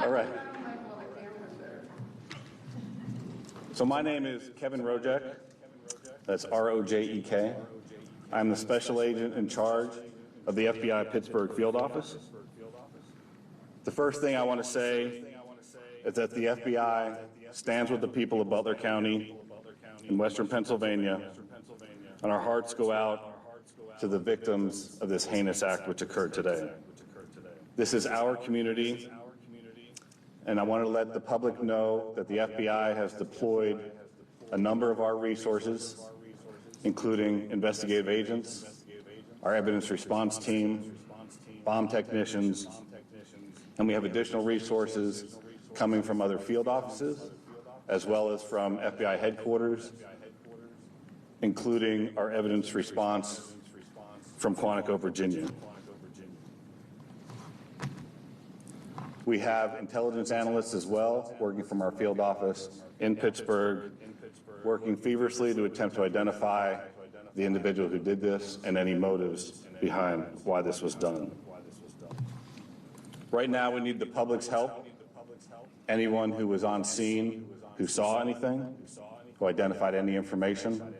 All right. So my name is Kevin Rojek. That's R-O-J-E-K. I'm the special agent in charge of the FBI Pittsburgh field office. The first thing I want to say is that the FBI stands with the people of Butler County in Western Pennsylvania, and our hearts go out to the victims of this heinous act which occurred today. This is our community, and I want to let the public know that the FBI has deployed a number of our resources, including investigative agents, our evidence response team, bomb technicians, and we have additional resources coming from other field offices, as well as from FBI headquarters, including our evidence response from Quantico, Virginia. We have intelligence analysts as well, working from our field office in Pittsburgh, working feverishly to attempt to identify the individual who did this and any motives behind why this was done. Right now, we need the public's help. Anyone who was on scene, who saw anything, who identified any information,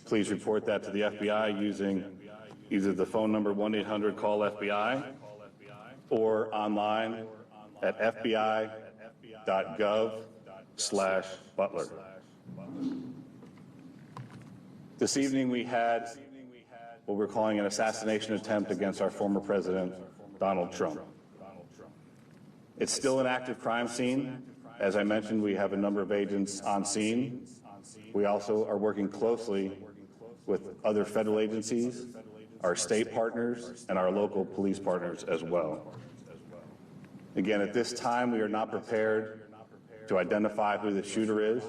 please report that to the FBI using either the phone number 1-800-CALL-FBI or online at fbi.gov/Butler. This evening we had what we're calling an assassination attempt against our former president, Donald Trump. It's still an active crime scene. As I mentioned, we have a number of agents on scene. We also are working closely with other federal agencies, our state partners, and our local police partners as well. Again, at this time, we are not prepared to identify who the shooter is.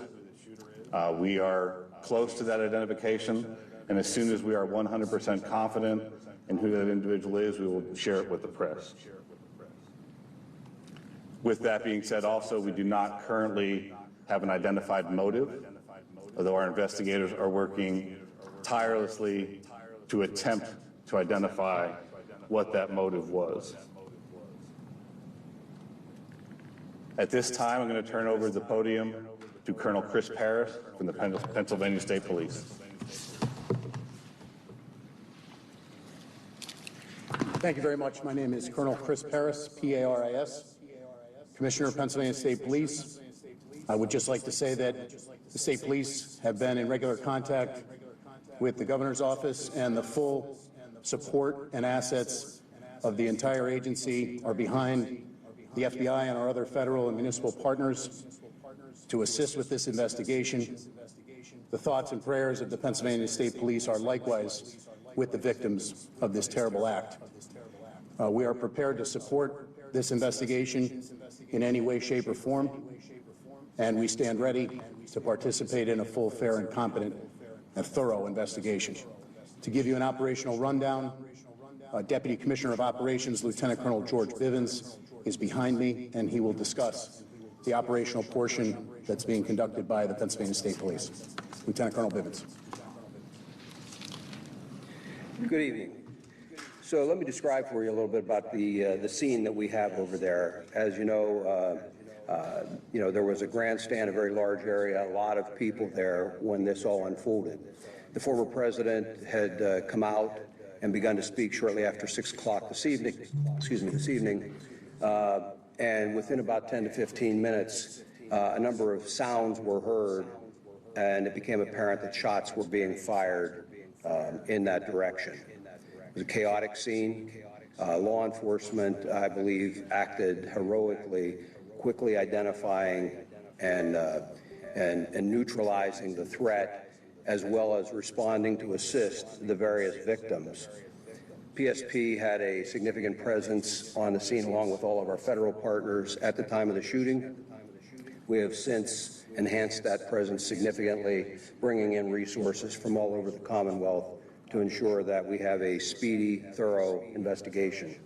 We are close to that identification, and as soon as we are 100% confident in who that individual is, we will share it with the press. With that being said, also, we do not currently have an identified motive, although our investigators are working tirelessly to attempt to identify what that motive was. At this time, I'm going to turn over the podium to Colonel Chris Parris from the Pennsylvania State Police. Thank you very much. My name is Colonel Chris Parris, P-A-R-I-S, Commissioner of Pennsylvania State Police. I would just like to say that the State Police have been in regular contact with the Governor's office, and the full support and assets of the entire agency are behind the FBI and our other federal and municipal partners to assist with this investigation. The thoughts and prayers of the Pennsylvania State Police are likewise with the victims of this terrible act. We are prepared to support this investigation in any way, shape, or form, and we stand ready to participate in a full, fair, and competent and thorough investigation. To give you an operational rundown, Deputy Commissioner of Operations, Lieutenant Colonel George Bivens, is behind me, and he will discuss the operational portion that's being conducted by the Pennsylvania State Police. Lieutenant Colonel Bivens. Good evening. So let me describe for you a little bit about the scene that we have over there. As you know, there was a grandstand, a very large area, a lot of people there when this all unfolded. The former president had come out and begun to speak shortly after 6 o'clock this evening, and within about 10 to 15 minutes, a number of sounds were heard, and it became apparent that shots were being fired in that direction. It was a chaotic scene. Law enforcement, I believe, acted heroically, quickly identifying and neutralizing the threat, as well as responding to assist the various victims. PSP had a significant presence on the scene along with all of our federal partners at the time of the shooting. We have since enhanced that presence significantly, bringing in resources from all over the Commonwealth to ensure that we have a speedy, thorough investigation.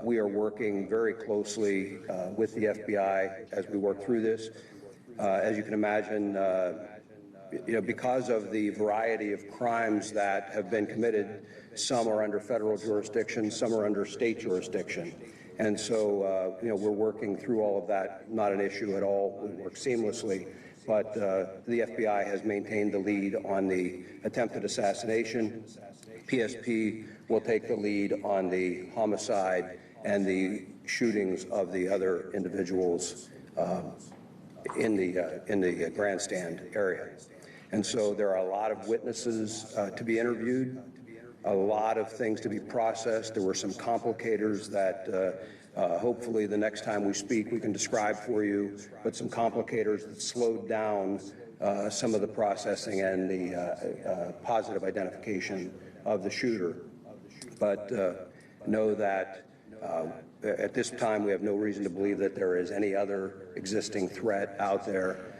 We are working very closely with the FBI as we work through this. As you can imagine, because of the variety of crimes that have been committed, some are under federal jurisdiction, some are under state jurisdiction. And so, we're working through all of that, not an issue at all. We work seamlessly. But the FBI has maintained the lead on the attempted assassination. PSP will take the lead on the homicide and the shootings of the other individuals in the grandstand area. And so there are a lot of witnesses to be interviewed, a lot of things to be processed. There were some complicators that hopefully the next time we speak we can describe for you, but some complicators that slowed down some of the processing and the positive identification of the shooter. But know that at this time we have no reason to believe that there is any other existing threat out there.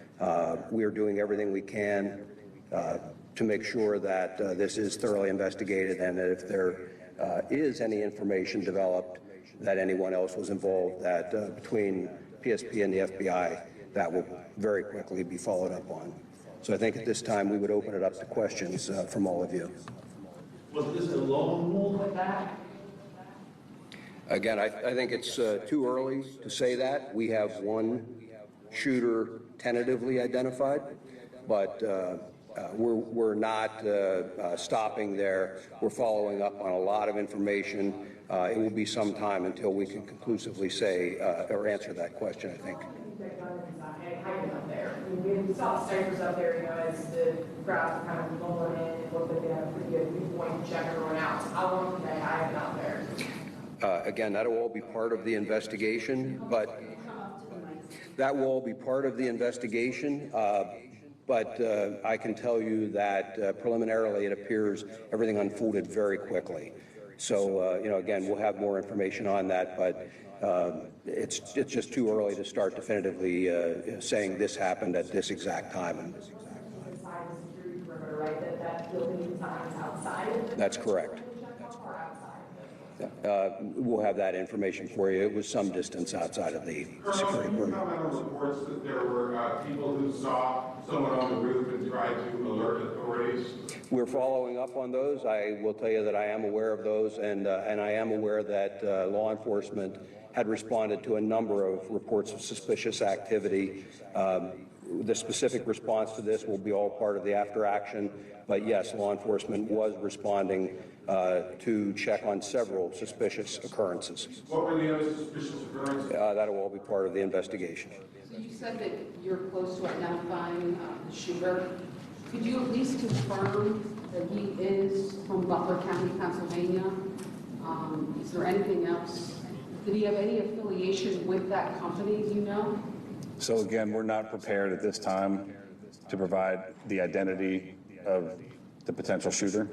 We are doing everything we can to make sure that this is thoroughly investigated, and that if there is any information developed that anyone else was involved, that between PSP and the FBI, that will very quickly be followed up on. So I think at this time we would open it up to questions from all of you. Was this a lone wolf attack? Again, I think it's too early to say that. We have one shooter tentatively identified, but we're not stopping there. We're following up on a lot of information. It will be some time until we can conclusively say or answer that question, I think. Up there. We saw the snipers up there, as the crowd kind of rolling in. It looked like they had a pretty good viewpoint to check everyone out. So how long did they hide it out there? Again, that will all be part of the investigation, but that will all be part of the investigation. But I can tell you that preliminarily it appears everything unfolded very quickly. So, again, we'll have more information on that, but it's just too early to start definitively saying this happened at this exact time. Inside the security perimeter, right? That building design is outside? That's correct. We'll have that information for you. It was some distance outside of the security perimeter. perimeter. Can you comment on reports that there were people who saw someone on the roof and tried to alert authorities? We're following up on those. I will tell you that I am aware of those, and I am aware that law enforcement had responded to a number of reports of suspicious activity. The specific response to this will be all part of the after action, but yes, law enforcement was responding to check on several suspicious occurrences. What were the other suspicious occurrences? That will all be part of the investigation. So you said that you're close to identifying the shooter. Could you at least confirm that he is from Butler County, Pennsylvania? Is there anything else? Did he have any affiliation with that company, do you know? So again, we're not prepared at this time to provide the identity of the potential shooter.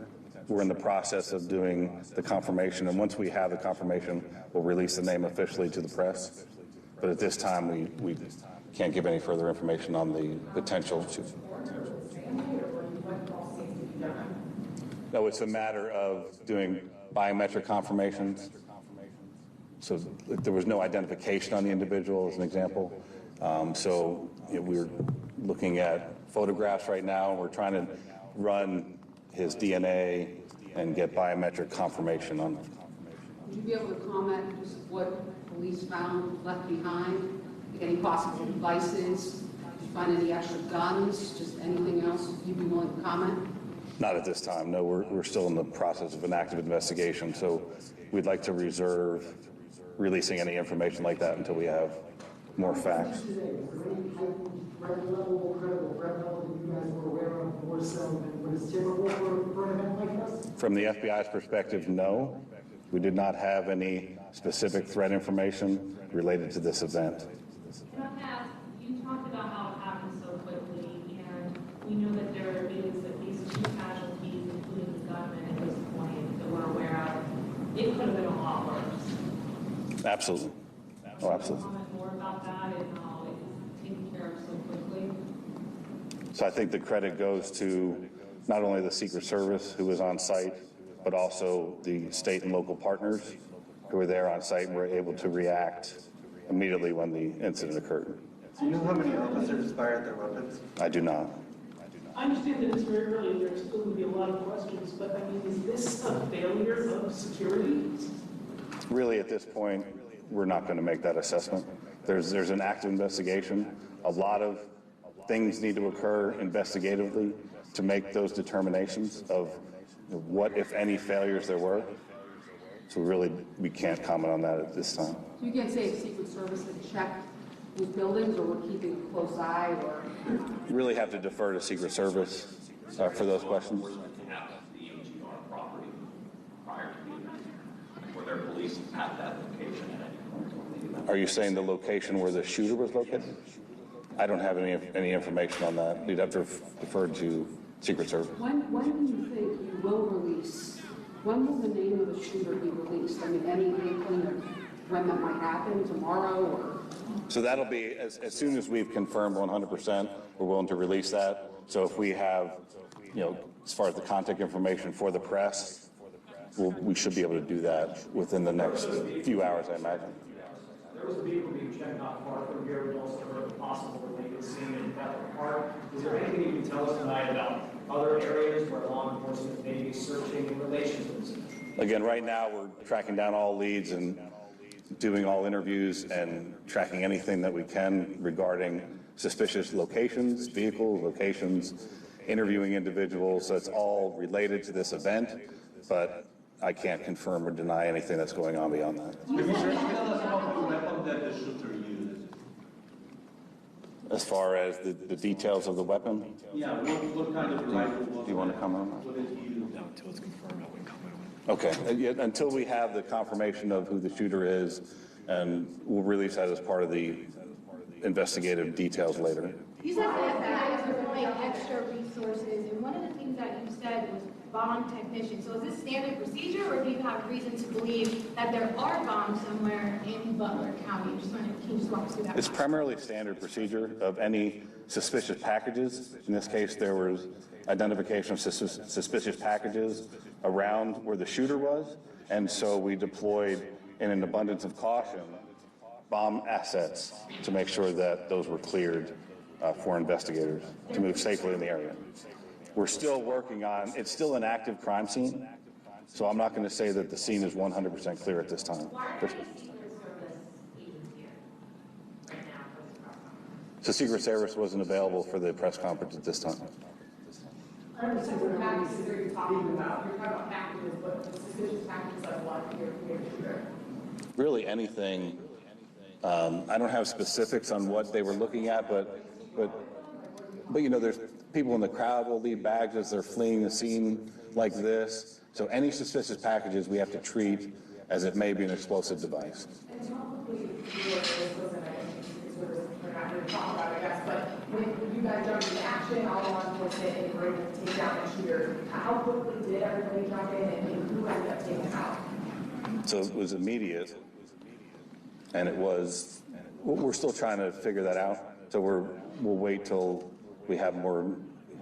We're in the process of doing the confirmation, and once we have the confirmation, we'll release the name officially to the press. But at this time, we can't give any further information on the potential shooter. No, it's a matter of doing biometric confirmations. So there was no identification on the individual, as an example. We're looking at photographs right now. We're trying to run his DNA and get biometric confirmation on it. Would you be able to comment just what police found left behind? Like any possible devices? Did you find any extra guns? Just anything else you'd be willing to comment? Not at this time. No, we're still in the process of an active investigation, so we'd like to reserve releasing any information like that until we have more facts. From the FBI's perspective, no. We did not have any specific threat information related to this event. Can I ask, you talked about how it happened so quickly, and we know that there is at least 2 casualties, including the gunman at this point, that we're aware of. It could have been a lot worse. Absolutely. Oh, absolutely. Can you comment more about that and how it was taken care of so quickly? So I think the credit goes to not only the Secret Service, who was on site, but also the state and local partners who were there on site and were able to react immediately when the incident occurred. Do you know how many officers fired their weapons? I do not. I understand that it's very early and there's still going to be a lot of questions, but I mean, is this a failure of security? Really, at this point, we're not going to make that assessment. There's an active investigation. A lot of things need to occur investigatively to make those determinations of what, if any, failures there were. So really, we can't comment on that at this time. So you can't say if Secret Service had checked those buildings, or we're keeping a close eye, or? Really have to defer to Secret Service for those questions. At the AGR property prior to the event? Were there police at that location at any point? Are you saying the location where the shooter was located? I don't have any information on that. We'd have to defer to Secret Service. When do you think you will release? When will the name of the shooter be released? I mean, any inkling of when that might happen, tomorrow, or? So that'll be, as soon as we've confirmed 100%, we're willing to release that. So if we have, as far as the contact information for the press, we should be able to do that within the next few hours, I imagine. There was a vehicle being checked not far from here, but also heard a possible related scene in Pepper Park. Is there anything you can tell us tonight about other areas where law enforcement may be searching in relation to this? Again, right now, we're tracking down all leads and doing all interviews and tracking anything that we can regarding suspicious locations, vehicles, locations, interviewing individuals. So it's all related to this event, but I can't confirm or deny anything that's going on beyond that. Commissioner, tell us about the weapon that the shooter used. As far as the details of the weapon, Yeah, what kind of rifle was it? do you want to comment on that? What did he use? No, until it's confirmed, I wouldn't comment on it. Okay, until we have the confirmation of who the shooter is, and we'll release that as part of the investigative details later. You said that you guys were deploying extra resources, and one of the things that you said was bomb technicians. So is this standard procedure, or do you have reason to believe that there are bombs somewhere in Butler County? Can you just walk us through that? It's primarily standard procedure of any suspicious packages. In this case, there was identification of suspicious packages around where the shooter was, and so we deployed, in an abundance of caution, bomb assets to make sure that those were cleared for investigators to move safely in the area. We're still working on, it's still an active crime scene, so I'm not going to say that the scene is 100% clear at this time. Why are there Secret Service agents here right now for this press conference? So Secret Service wasn't available for the press conference at this time. I understand what packages are you talking about? You're talking about packages, but the suspicious packages like what here for shooter? Really anything. I don't have specifics on what they were looking at, but there's people in the crowd will leave bags as they're fleeing the scene like this. So any suspicious packages we have to treat as it may be an explosive device. And probably this wasn't we're not here to talk about, I guess, but when you guys jumped into action, all law enforcement and you were able to take down the shooter, how quickly did everybody jump in and who ended up taking him out? So it was immediate, and we're still trying to figure that out. So we'll wait till we have more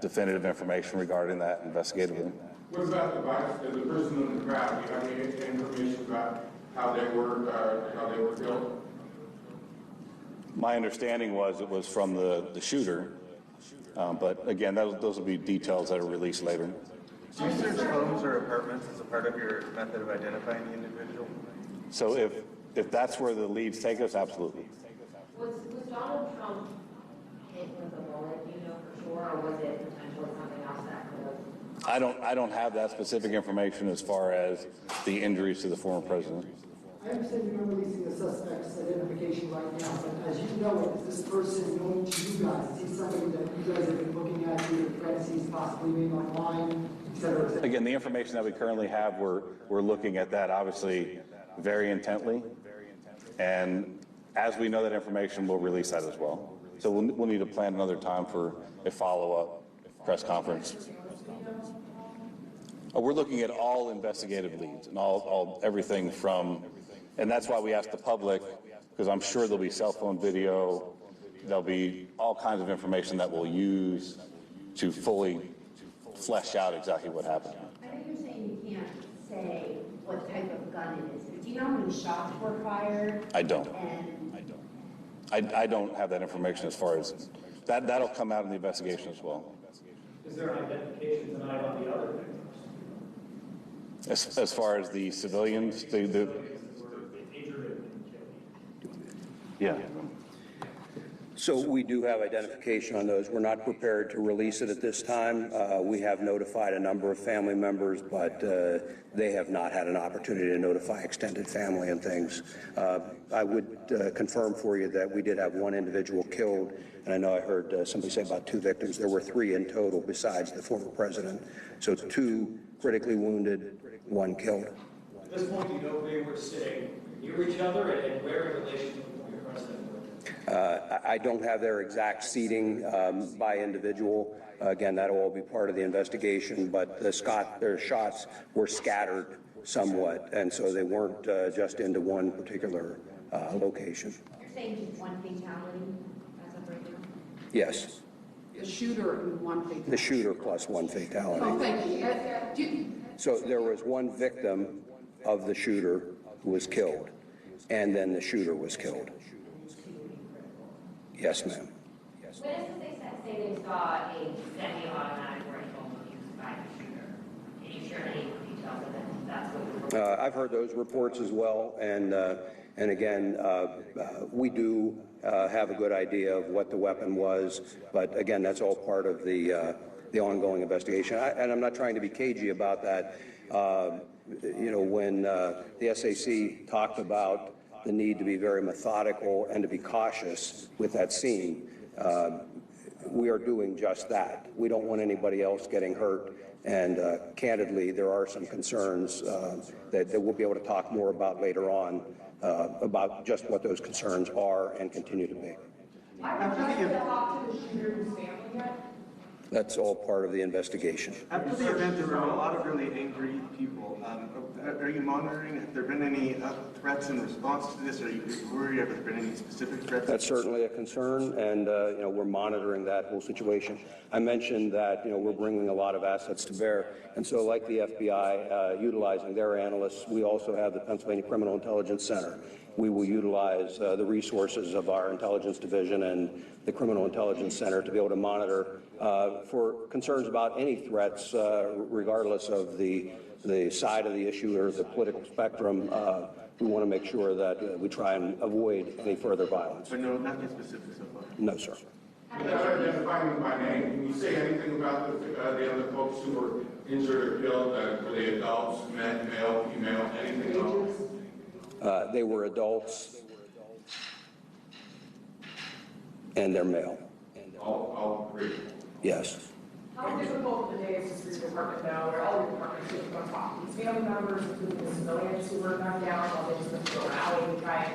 definitive information regarding that investigatively. What about the person in the crowd? Do you have any information about how they were killed? My understanding was it was from the shooter, but again, those will be details that are released later. Do you search homes or apartments as a part of your method of identifying the individual? So if that's where the leads take us, absolutely. Was Donald Trump hit with a bullet, do you know for sure, or was it potentially something else that could have? I don't have that specific information as far as the injuries to the former president. I understand you're not releasing the suspect's identification right now, but as you know, is this person known to you guys? Is he somebody that you guys have been looking at, either threats he's possibly made online, et cetera, et cetera? Again, the information that we currently have, we're looking at that obviously very intently, and as we know that information, we'll release that as well. So we'll need to plan another time for a follow-up press conference. We're looking at all investigative leads and all everything from, and that's why we asked the public, because I'm sure there'll be cell phone video, there'll be all kinds of information that we'll use to fully flesh out exactly what happened. I think you're saying you can't say what type of gun it is, but do you know how many shots were fired? I don't. I don't have that information as far as, that'll come out in the investigation as well. Is there an identification tonight on the other victims? As far as the civilians, Yeah. So we do have identification on those. We're not prepared to release it at this time. We have notified a number of family members, but they have not had an opportunity to notify extended family and things. I would confirm for you that we did have one individual killed, and I know I heard somebody say about 2 victims. There were 3 in total besides the former president. So 2 critically wounded, 1 killed. At this point, do you know where they were sitting near each other and where in relation to your president? I don't have their exact seating by individual. Again, that'll all be part of the investigation, but their shots were scattered somewhat, and so they weren't just into one particular location. You're saying just one fatality as of right now? Yes, The shooter and 1 fatality. the shooter plus 1 fatality. Oh, thank you. So there was 1 victim of the shooter who was killed, and then the shooter was killed. Yes, ma'am. Witnesses say they saw a semi-automatic rifle used by the shooter. Can you share any details of it? That's what I've heard those reports as well, and again, we do have a good idea of what the weapon was, but again, that's all part of the ongoing investigation. And I'm not trying to be cagey about that. You know, when the SAC talked about the need to be very methodical and to be cautious with that scene, we are doing just that. We don't want anybody else getting hurt, and candidly, there are some concerns that we'll be able to talk more about later on about just what those concerns are and continue to be. That's all part of the investigation. After the event, there were a lot of really angry people. Are you monitoring? Have there been any threats in response to this? Are you worried? Have there been any specific threats? That's certainly a concern, and you know, we're monitoring that whole situation. I mentioned that we're bringing a lot of assets to bear, and so like the FBI, utilizing their analysts, we also have the Pennsylvania Criminal Intelligence Center. We will utilize the resources of our intelligence division and the Criminal Intelligence Center to be able to monitor for concerns about any threats, regardless of the side of the issue or the political spectrum. We want to make sure that we try and avoid any further violence. But no, nothing specific so far? No, sir. Without identifying them by name, can you say anything about the other folks who were injured or killed? Were they adults, men, male, female, anything else? They were adults, and they're male. All 3? Yes. How difficult the day is to your department now, where all your departments are going to talk to these family members, including the civilians who were knocked down, while they just went to a rally and try and,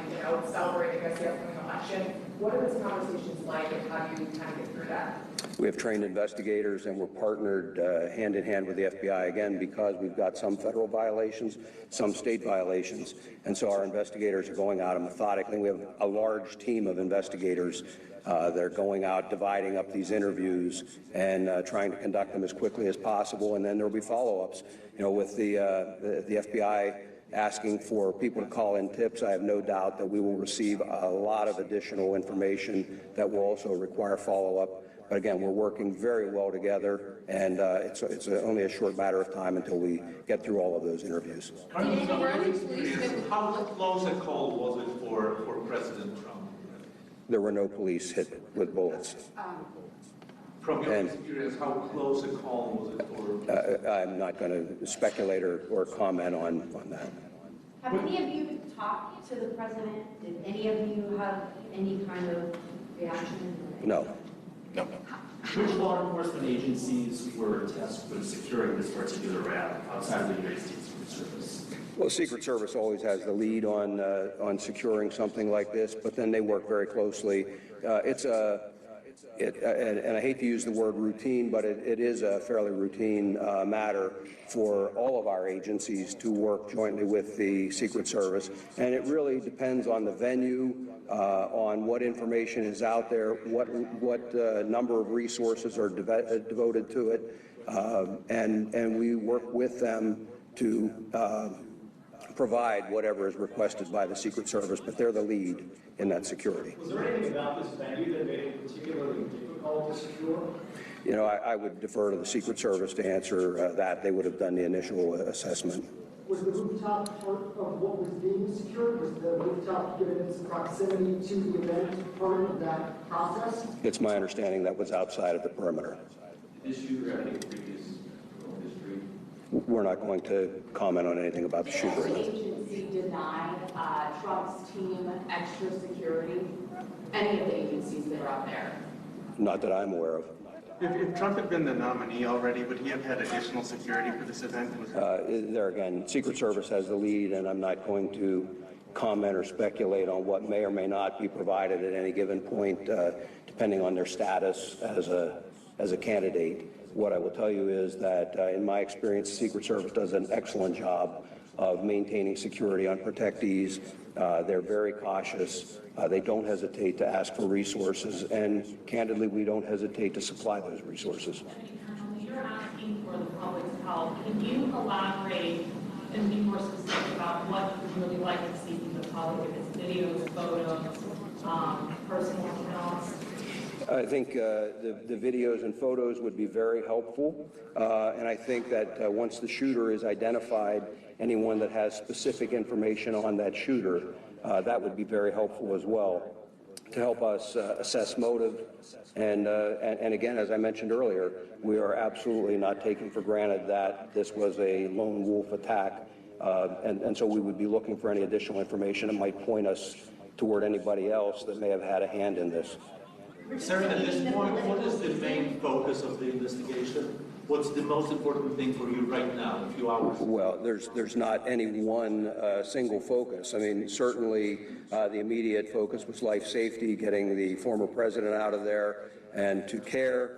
celebrate against the upcoming election? What are those conversations like, and how do you kind of get through that? We have trained investigators, and we're partnered hand in hand with the FBI, again, because we've got some federal violations, some state violations. And so our investigators are going out and methodically. We have a large team of investigators that are going out, dividing up these interviews and trying to conduct them as quickly as possible. And then there will be follow-ups. With the FBI asking for people to call in tips, I have no doubt that we will receive a lot of additional information that will also require follow-up. But again, we're working very well together, and it's only a short matter of time until we get through all of those interviews. How close a call was it for President Trump? There were no police hit with bullets. From your experience, how close a call was it for? I'm not going to speculate or comment on that. Have any of you talked to the president? Did any of you have any kind of reaction? No. No. Which law enforcement agencies were tasked with securing this particular rally outside of the United States Secret Service? Well, the Secret Service always has the lead on securing something like this, but then they work very closely. And I hate to use the word routine, but it is a fairly routine matter for all of our agencies to work jointly with the Secret Service. And it really depends on the venue, on what information is out there, what number of resources are devoted to it, and we work with them to provide whatever is requested by the Secret Service, but they're the lead in that security. Was there anything about this venue that made it particularly difficult to secure? I would defer to the Secret Service to answer that. They would have done the initial assessment. Was the rooftop part of what was being secured? Was the rooftop, given its proximity to the event, part of that process? It's my understanding that was outside of the perimeter. Did this shooter have any previous criminal history? We're not going to comment on anything about the shooter. The agency denied Trump's team extra security, any of the agencies that are up there. Not that I'm aware of. If Trump had been the nominee already, would he have had additional security for this event? There again, Secret Service has the lead, and I'm not going to comment or speculate on what may or may not be provided at any given point, depending on their status as a candidate. What I will tell you is that, in my experience, the Secret Service does an excellent job of maintaining security on protectees. They're very cautious. They don't hesitate to ask for resources, and candidly, we don't hesitate to supply those resources. You're asking for the public's help. Can you elaborate and be more specific about what you'd really like to see from the public, if it's videos, photos, personal accounts? I think the videos and photos would be very helpful, and I think that once the shooter is identified, anyone that has specific information on that shooter, that would be very helpful as well to help us assess motive. And again, as I mentioned earlier, we are absolutely not taking for granted that this was a lone wolf attack, and so we would be looking for any additional information that might point us toward anybody else that may have had a hand in this. Sir, at this point, what is the main focus of the investigation? What's the most important thing for you right now, a few hours? Well, there's not any one single focus. I mean, certainly the immediate focus was life safety, getting the former president out of there and to care,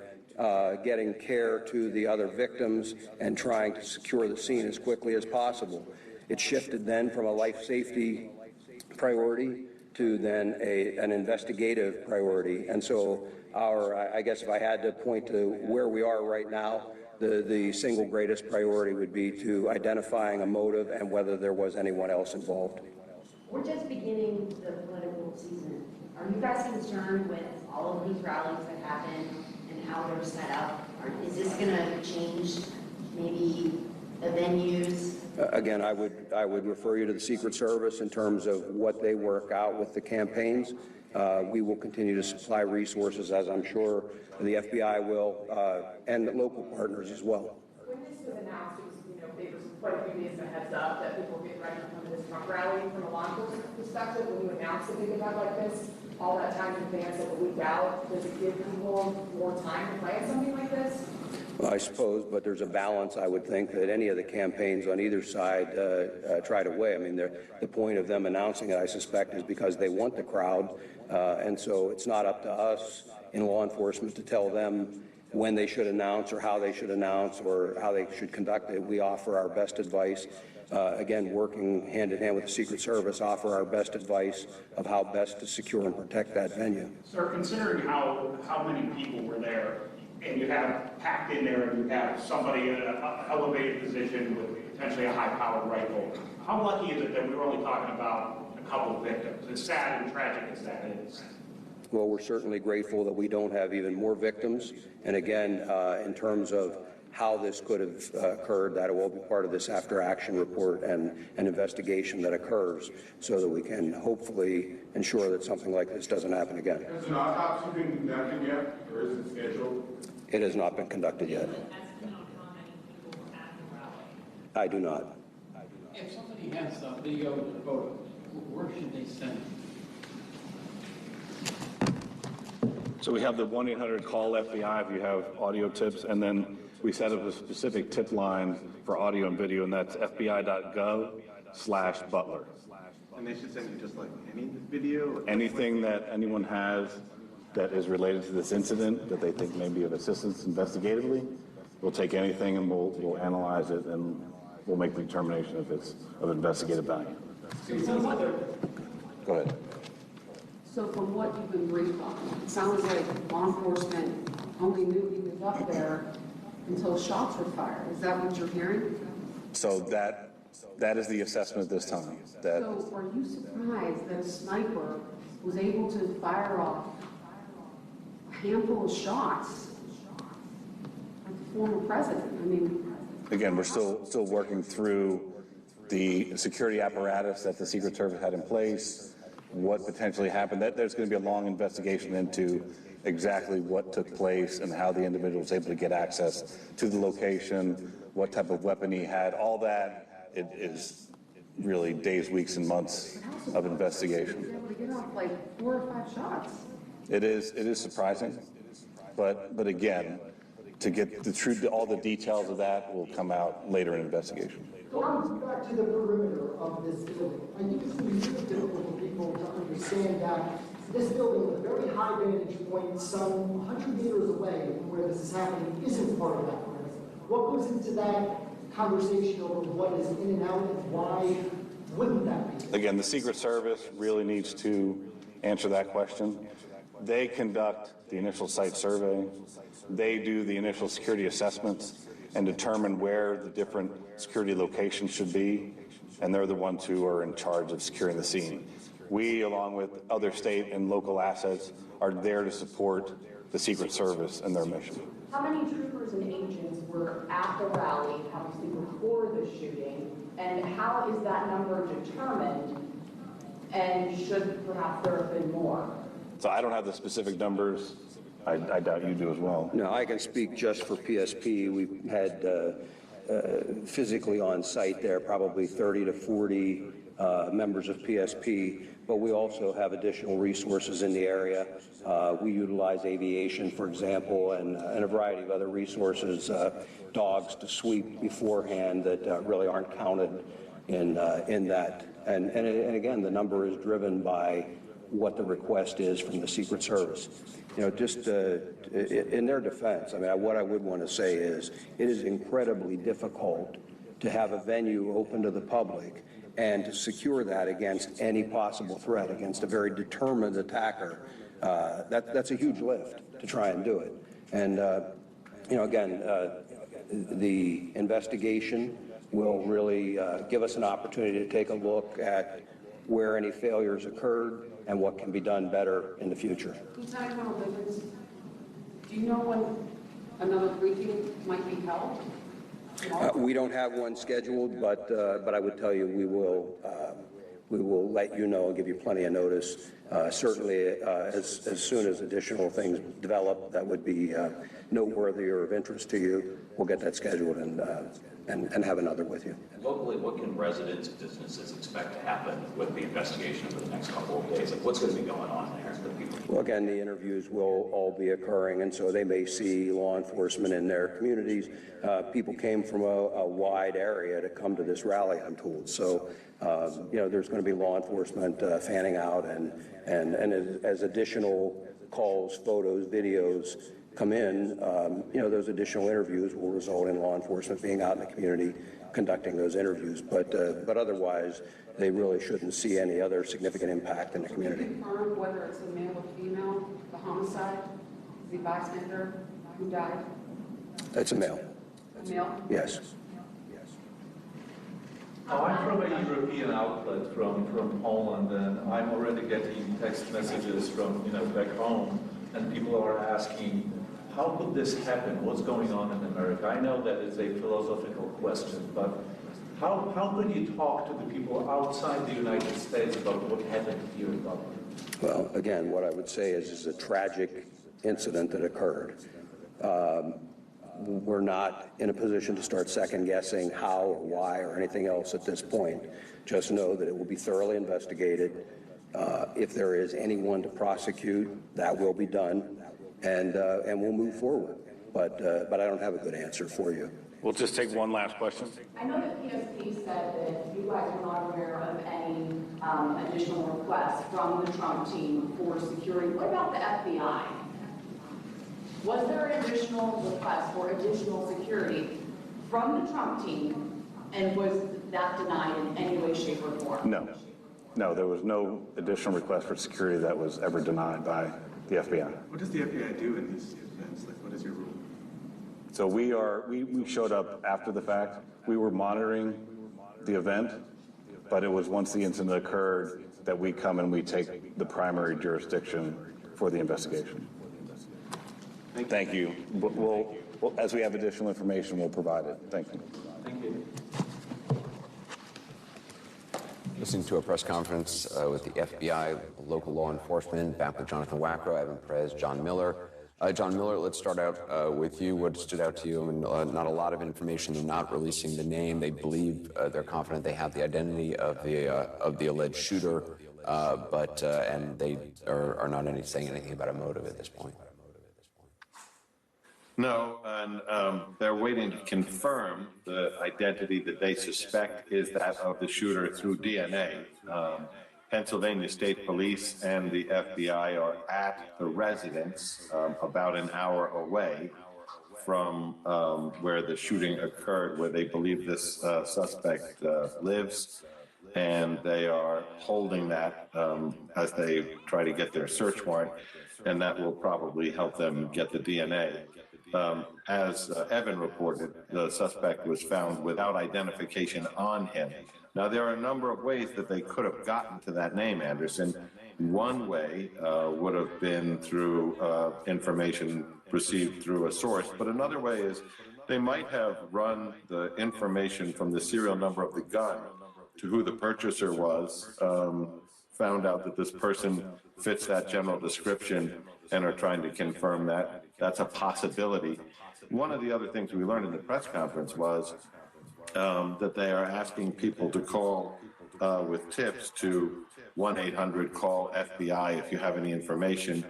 getting care to the other victims, and trying to secure the scene as quickly as possible. It shifted then from a life safety priority to then an investigative priority. And so I guess if I had to point to where we are right now, the single greatest priority would be to identifying a motive and whether there was anyone else involved. We're just beginning the political season. Are you guys concerned with all of these rallies that happen and how they're set up? Is this going to change maybe the venues? Again, I would refer you to the Secret Service in terms of what they work out with the campaigns. We will continue to supply resources, as I'm sure the FBI will, and the local partners as well. When this was announced, it was quite a few days of heads up that people were getting ready to come to this Trump rally. From a law enforcement perspective, when you announce a big event like this, all that time in advance, like a week out, does it give people more time to plan something like this? Well, I suppose, but there's a balance, I would think, that any of the campaigns on either side try to weigh. I mean, the point of them announcing it, I suspect, is because they want the crowd, and so it's not up to us in law enforcement to tell them when they should announce or how they should announce or how they should conduct it. We offer our best advice. Again, working hand in hand with the Secret Service, offer our best advice of how best to secure and protect that venue. Sir, considering how many people were there, and you have packed in there, and you have somebody in an elevated position with potentially a high-powered rifle, how lucky is it that we were only talking about a couple of victims? As sad and tragic as that is. Well, we're certainly grateful that we don't have even more victims. And again, in terms of how this could have occurred, that will be part of this after-action report and an investigation that occurs so that we can hopefully ensure that something like this doesn't happen again. Has an autopsy been conducted yet, or is it scheduled? It has not been conducted yet. I do not. If somebody has a video or photo, where should they send it? So we have the 1-800 call FBI if you have audio tips, and then we set up a specific tip line for audio and video, and that's fbi.gov/Butler. And they should send you just like any video? Anything that anyone has that is related to this incident that they think may be of assistance investigatively, we'll take anything and we'll analyze it, and we'll make the determination if it's of investigative value. Go ahead. So from what you've been briefed on, it sounds like law enforcement only knew he was up there until shots were fired. Is that what you're hearing? So that is the assessment at this time. So are you surprised that a sniper was able to fire off a handful of shots at the former president? I mean, again, we're still working through the security apparatus that the Secret Service had in place, what potentially happened. There's going to be a long investigation into exactly what took place and how the individual was able to get access to the location, what type of weapon he had. All that it is really days, weeks, and months of investigation. We get off like 4 or 5 shots. It is surprising, but again, to get the truth, all the details of that will come out later in investigation. Going back to the perimeter of this building, I think it's going to be really difficult for people to understand that this building with a very high vantage point, some 100 meters away from where this is happening, isn't part of that perimeter. What goes into that conversation over what is in and out and why wouldn't that be? Again, the Secret Service really needs to answer that question. They conduct the initial site survey. They do the initial security assessments and determine where the different security locations should be, and they're the ones who are in charge of securing the scene. We, along with other state and local assets, are there to support the Secret Service and their mission. How many troopers and agents were at the rally, obviously before the shooting, and how is that number determined, and should perhaps there have been more? So I don't have the specific numbers. I doubt you do as well. No, I can speak just for PSP. We've had physically on site there probably 30 to 40 members of PSP, but we also have additional resources in the area. We utilize aviation, for example, and a variety of other resources, dogs to sweep beforehand that really aren't counted in that. And again, the number is driven by what the request is from the Secret Service. You know, just in their defense, I mean, what I would want to say is it is incredibly difficult to have a venue open to the public and to secure that against any possible threat, against a very determined attacker. That's a huge lift to try and do it. And, you know, again, the investigation will really give us an opportunity to take a look at where any failures occurred and what can be done better in the future. Lieutenant Colonel Bivens, do you know when another briefing might be held? We don't have one scheduled, but I would tell you we will let you know and give you plenty of notice. Certainly, as soon as additional things develop that would be noteworthy or of interest to you, we'll get that scheduled and have another with you. And locally, what can residents, businesses expect to happen with the investigation for the next couple of days? Like, what's going to be going on there? Well, again, the interviews will all be occurring, and so they may see law enforcement in their communities. People came from a wide area to come to this rally, I'm told. So, you know, there's going to be law enforcement fanning out, and as additional calls, photos, videos come in, you know, those additional interviews will result in law enforcement being out in the community conducting those interviews. But otherwise, they really shouldn't see any other significant impact in the community. Confirm whether it's a male or female, the homicide, the bystander who died? It's a male. A male? Yes. I'm from a European outlet from Poland, and I'm already getting text messages from, you know, back home, and people are asking, how could this happen? What's going on in America? I know that it's a philosophical question, but how could you talk to the people outside the United States about what happened here in Dublin? Well, again, what I would say is a tragic incident that occurred. We're not in a position to start second-guessing how or why or anything else at this point. Just know that it will be thoroughly investigated. If there is anyone to prosecute, that will be done, and we'll move forward. But I don't have a good answer for you. We'll just take one last question. I know that PSP said that you guys were not aware of any additional requests from the Trump team for security. What about the FBI? Was there an additional request for additional security from the Trump team, and was that denied in any way, shape, or form? No, there was no additional request for security that was ever denied by the FBI. What does the FBI do in these events? Like, what is your rule? So we showed up after the fact. We were monitoring the event, but it was once the incident occurred that we come and we take the primary jurisdiction for the investigation. Thank you. We'll, as we have additional information, we'll provide it. Thank you. Thank you. listening to a press conference with the FBI, local law enforcement, back with Jonathan Wackrow, Evan Perez, John Miller. John Miller, let's start out with you. What stood out to you? I mean, not a lot of information. They're not releasing the name. They believe they're confident they have the identity of the alleged shooter, and they are not saying anything about a motive at this point. No, and they're waiting to confirm the identity that they suspect is that of the shooter through DNA. Pennsylvania State Police and the FBI are at the residence about an hour away from where the shooting occurred, where they believe this suspect lives, and they are holding that as they try to get their search warrant, and that will probably help them get the DNA. As Evan reported, the suspect was found without identification on him. Now, there are a number of ways that they could have gotten to that name, Anderson. One way would have been through information received through a source, but another way is they might have run the information from the serial number of the gun to who the purchaser was, found out that this person fits that general description, and are trying to confirm that. That's a possibility. One of the other things we learned in the press conference was that they are asking people to call with tips to 1-800-CALL-FBI if you have any information.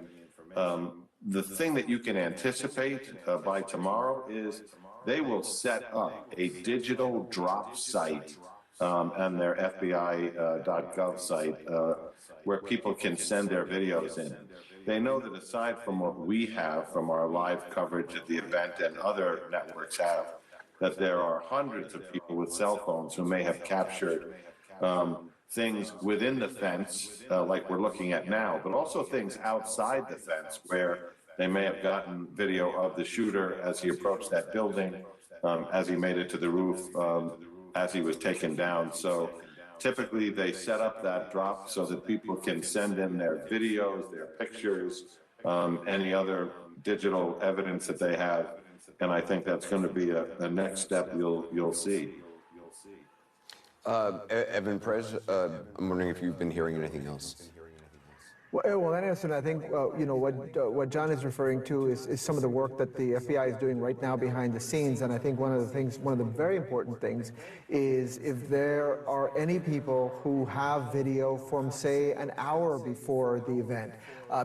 The thing that you can anticipate by tomorrow is they will set up a digital drop site on their FBI.gov site where people can send their videos in. They know that aside from what we have from our live coverage at the event and other networks have, that there are hundreds of people with cell phones who may have captured things within the fence, like we're looking at now, but also things outside the fence where they may have gotten video of the shooter as he approached that building, as he made it to the roof, as he was taken down. So typically they set up that drop so that people can send in their videos, their pictures, any other digital evidence that they have. And I think that's going to be a next step you'll see. Evan Perez, I'm wondering if you've been hearing anything else. Well, Anderson, I think what John is referring to is some of the work that the FBI is doing right now behind the scenes, and I think one of the very important things is if there are any people who have video from, say, an hour before the event.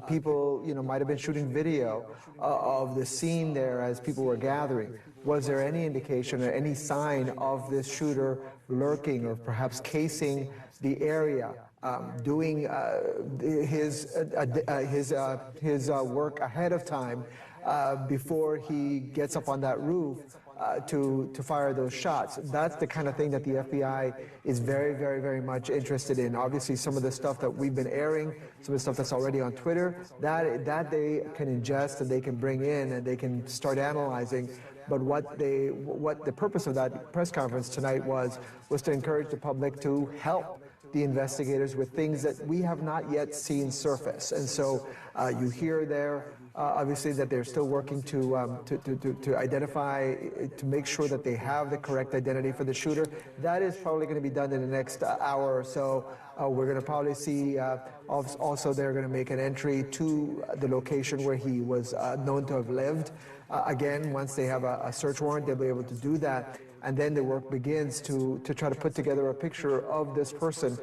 People, might have been shooting video of the scene there as people were gathering. Was there any indication or any sign of this shooter lurking or perhaps casing the area? Doing his work ahead of time before he gets up on that roof to fire those shots. That's the kind of thing that the FBI is very, very, very much interested in. Obviously, some of the stuff that we've been airing, some of the stuff that's already on Twitter, that they can ingest and they can bring in and they can start analyzing. But what the purpose of that press conference tonight was to encourage the public to help the investigators with things that we have not yet seen surface. And so you hear there, obviously, that they're still working to identify, to make sure that they have the correct identity for the shooter. That is probably going to be done in the next hour or so. We're going to probably see, also they're going to make an entry to the location where he was known to have lived. Again, once they have a search warrant, they'll be able to do that. And then the work begins to try to put together a picture of this person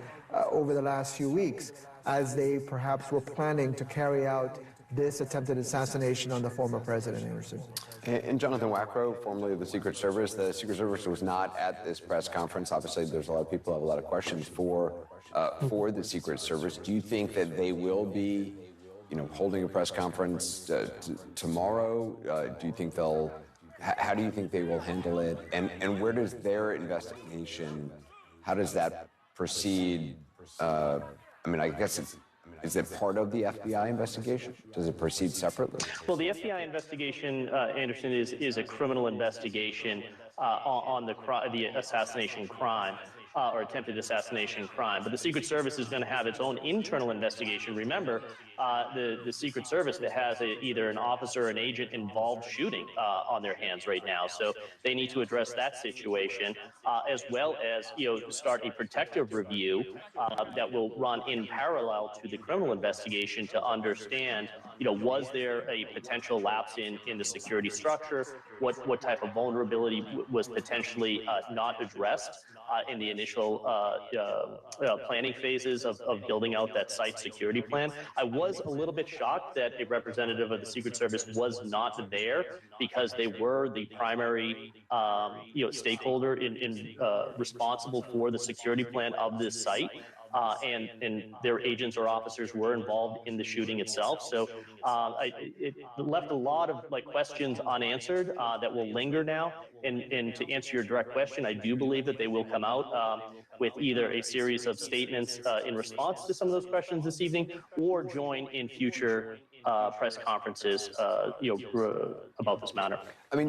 over the last few weeks as they perhaps were planning to carry out this attempted assassination on the former president, Anderson. And Jonathan Wackrow, formerly of the Secret Service was not at this press conference. Obviously, there's a lot of people who have a lot of questions for the Secret Service. Do you think that they will be, holding a press conference tomorrow? Do you think how do you think they will handle it? And where does their investigation, how does that proceed? I guess is it part of the FBI investigation? Does it proceed separately? Well, the FBI investigation, Anderson, is a criminal investigation on the assassination crime. or attempted assassination crime. But the Secret Service is going to have its own internal investigation. Remember, the Secret Service that has either an officer or an agent involved shooting on their hands right now. So they need to address that situation, as well as start a protective review that will run in parallel to the criminal investigation to understand, was there a potential lapse in the security structure? What type of vulnerability was potentially not addressed in the initial planning phases of building out that site security plan. I was a little bit shocked that a representative of the Secret Service was not there because they were the primary stakeholder in responsible for the security plan of this site. And their agents or officers were involved in the shooting itself. So it left a lot of questions unanswered that will linger now. And to answer your direct question, I do believe that they will come out with either a series of statements in response to some of those questions this evening, or join in future press conferences, about this matter. I mean,